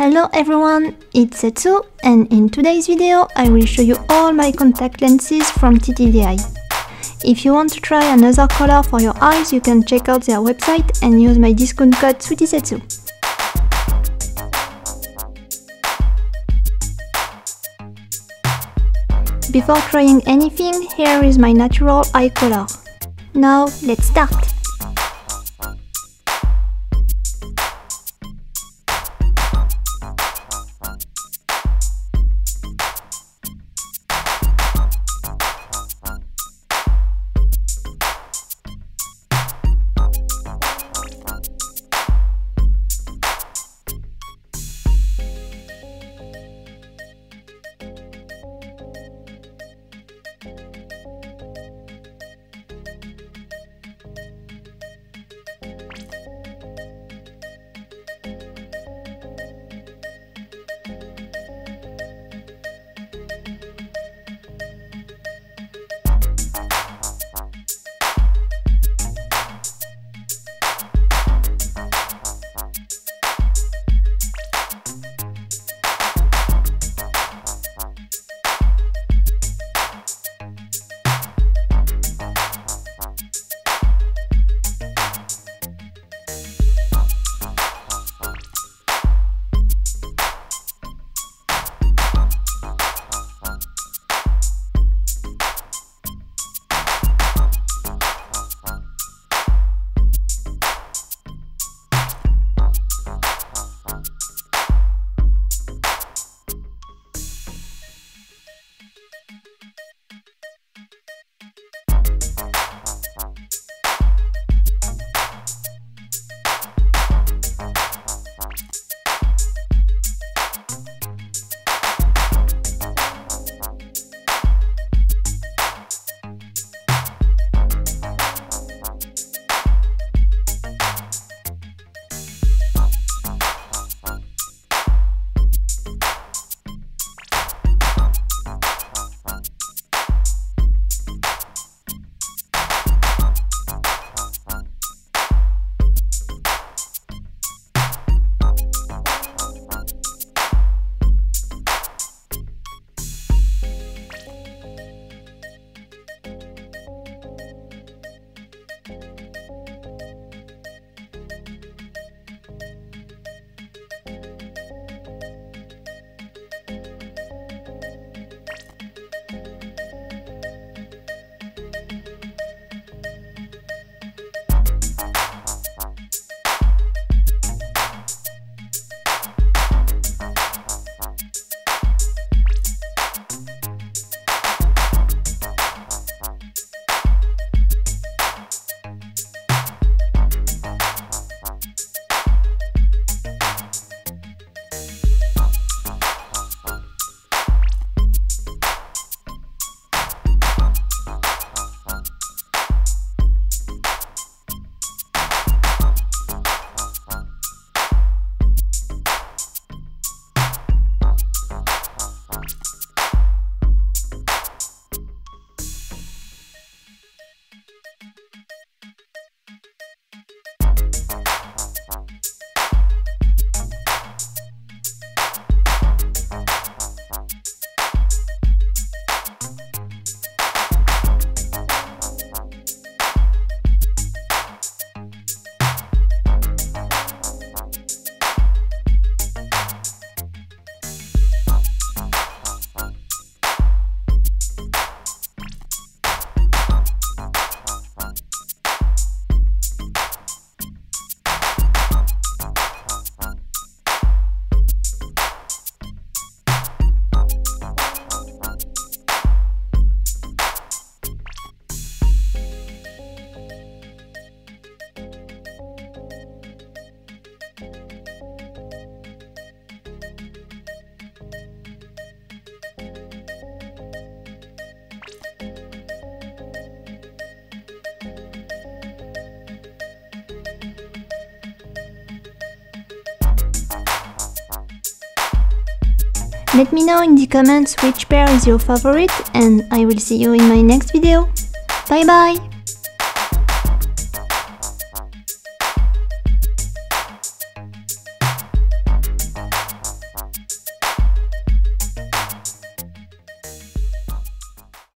Hello everyone, it's Setsu, and in today's video I will show you all my contact lenses from TTDEye. If you want to try another color for your eyes, you can check out their website and use my discount code SWEETIESETSU. Before trying anything, here is my natural eye color. Now let's start! Let me know in the comments which pair is your favorite, and I will see you in my next video. Bye bye!